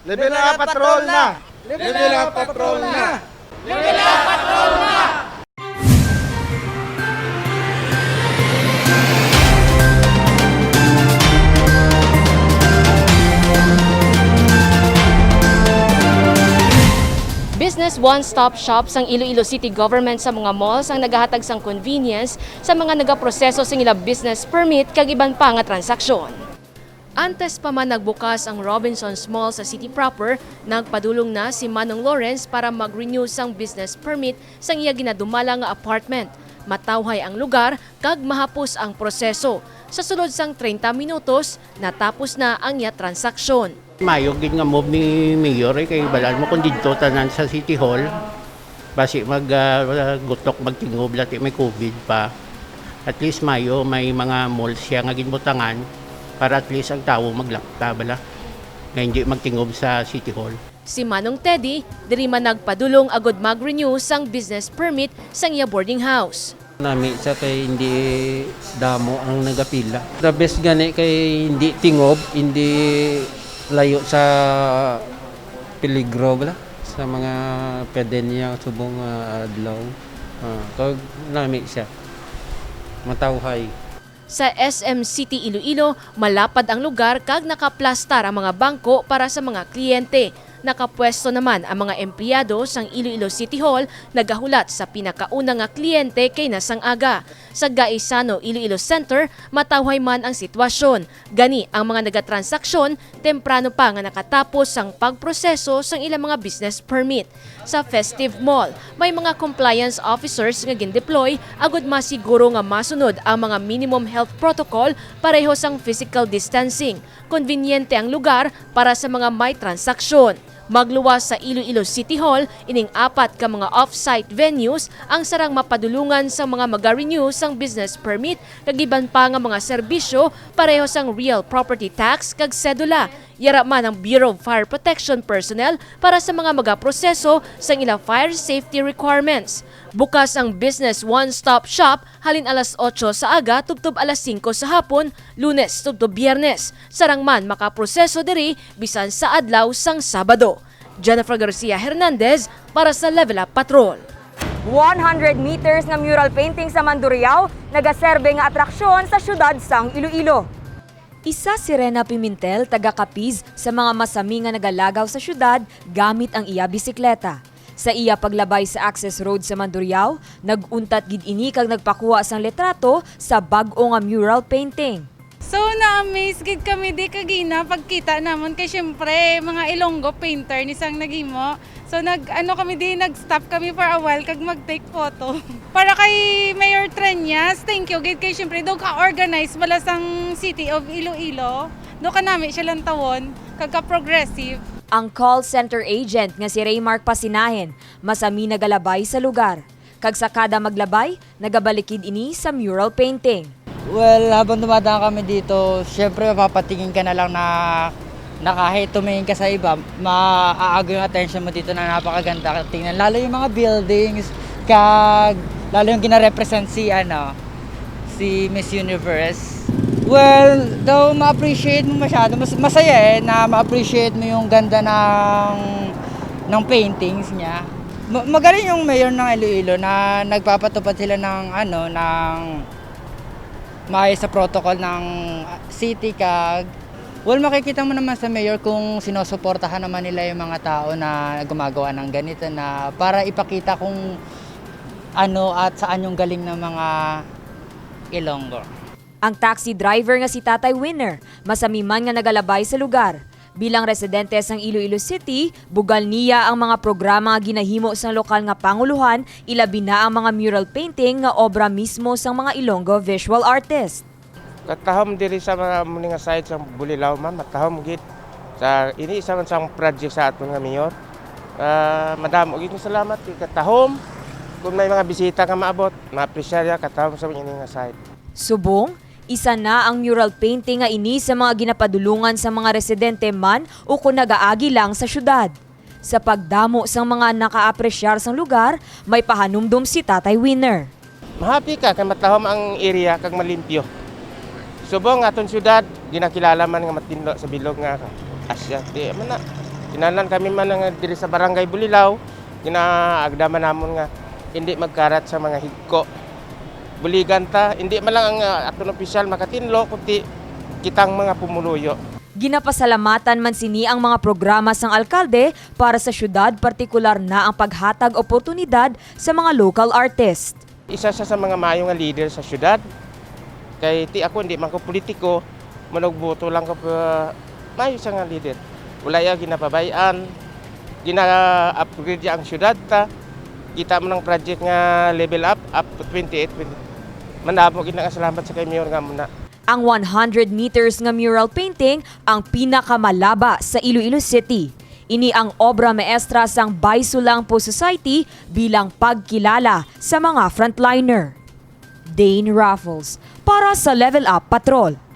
Level up patrol na! Level up patrol na! Business one-stop shops ang Iloilo City Government sa mga malls ang nagahatag sang convenience sa mga nagaproseso sa ila business permit kag iban pa nga transaksyon. Antes pa man nagbukas ang Robinsons Mall sa city proper, nagpadulong na si Manong Lawrence para mag-renew sang business permit sang iya ginadumala nga apartment. Matawhay ang lugar kag mahapos ang proseso. Sa sulod sang 30 minutos, natapos na ang iya transaksyon. Mayog din nga move ni Mayor kay balaan mo kung dito tanan sa City Hall. Basi gutok magtingob lati may COVID pa. At least mayo may mga malls siya nga ginbutangan para at least ang tao maglakta bala nga hindi magtingob sa City Hall. Si Manong Teddy, diri man nagpadulong agod mag-renew sang business permit sang iya boarding house. Nami sa kay hindi damo ang nagapila. The best gani kay hindi tingob, hindi layo sa peligro bala sa mga pedenya subong adlaw. Kag nami siya matawhay. Sa SM City Iloilo, malapad ang lugar kag nakaplastar ang mga bangko para sa mga kliyente. Nakapwesto naman ang mga empleyado sang Iloilo City Hall nagahulat sa pinakauna nga kliyente kay nasang aga. Sa Gaisano Iloilo Center, matawhay man ang sitwasyon. Gani ang mga nagatransaksyon, temprano pa nga nakatapos ang pagproseso sang ilang mga business permit. Sa Festive Mall, may mga compliance officers nga gindeploy agud masiguro nga masunod ang mga minimum health protocol pareho sang physical distancing. Konbinyente ang lugar para sa mga may transaksyon. Magluwas sa Iloilo City Hall, ining 4 ka mga off-site venues ang sarang mapadulungan sa mga maga-renew sang business permit kag iban pa nga mga serbisyo pareho sang real property tax kag sedula. Yara man ang Bureau of Fire Protection personnel para sa mga magaproseso sang ilang fire safety requirements. Bukas ang business one-stop shop halin alas 8 sa aga tubtob alas 5 sa hapon, Lunes tubtob Biyernes. Sarang man makaproseso diri bisan sa adlaw sang Sabado. Jennifer Garcia Hernandez para sa Level Up Patrol. 100 meters na mural painting sa Mandurriao nagaserbe nga atraksyon sa syudad sang Iloilo. Isa si Rena Pimentel, taga-Capiz, sa mga masami nga nagalagaw sa syudad gamit ang iya bisikleta. Sa iya paglabay sa access road sa Mandurriao, nag-untat gid ini kag nagpakuha sang letrato sa bag-o nga mural painting. So na-amaze gid kami di kagina pagkita namon kay syempre mga Ilonggo painter ni sang naghimo. So nag-stop kami for a while kag mag-take photo. Para kay Mayor Treñas, thank you gid kay syempre do ka-organize bala sang City of Iloilo. Do ka nami siya lang tawon kag ka-progressive. Ang call center agent nga si Raymark Pasinahen, masami nagalabay sa lugar. Kag sa kada maglabay, nagabalikid ini sa mural painting. Well, habang dumadaan kami dito, syempre mapapatingin ka na lang na kahit tumingin ka sa iba, maaago yung attention mo dito na napakaganda tingnan. Lalo yung mga buildings, lalo yung gina-represent si Miss Universe. Well, daw ma-appreciate mo masyado. Masaya na ma-appreciate mo yung ganda ng paintings niya. Magaling yung mayor ng Iloilo na nagpapatupad sila ng maayos sa protocol ng city kag. Well, makikita mo naman sa mayor kung sinusuportahan naman nila yung mga tao na gumagawa ng ganito na para ipakita kung ano at saan yung galing ng mga Ilonggo. Ang taxi driver nga si Tatay Winner, masami man nga nagalabay sa lugar. Bilang residente sang Iloilo City, bugal niya ang mga programa nga ginahimo sang lokal nga panguluhan, ilabi na ang mga mural painting nga obra mismo sang mga Ilonggo visual artist. Katahom diri sa mga muli nga side sang Bulilaw man, matahom gid. Sa ini isa man sang project sa aton nga mayor. Madam, og salamat kay katahom. Kung may mga bisita nga maabot, ma-appreciate katahom sa ini nga side. Subong, isa na ang mural painting nga ini sa mga ginapadulungan sa mga residente man o kung nagaagi lang sa syudad. Sa pagdamo sang mga nakaapresyar sang lugar, may pahanumdum si Tatay Winner. Mahappy ka kay matahom ang area kag malimpyo. Subong aton syudad ginakilala man nga matindog sa bilog nga Asya. Di man na Kinanan kami man nga diri sa barangay Bulilaw, ginaagdaman namon nga hindi magkarat sa mga higko. Buligan ta, hindi man lang ang aton opisyal makatinlo, kundi kitang mga pumuluyo. Ginapasalamatan man sini ang mga programa sang alkalde para sa syudad, partikular na ang paghatag oportunidad sa mga local artist. Isa sa mga maayo nga leader sa syudad. Kay ti ako hindi man ko politiko, manugboto lang ko maayo sa nga leader. Wala ya ginapabayan, gina-upgrade ang syudad ta. Kita mo ng project nga level up to 28. Manabo gid nga salamat sa kay Mayor nga muna. Ang 100 meters nga mural painting ang pinakamalaba sa Iloilo City. Ini ang obra maestra sang Baysulangpo Society bilang pagkilala sa mga frontliner. Dane Raffles para sa Level Up Patrol.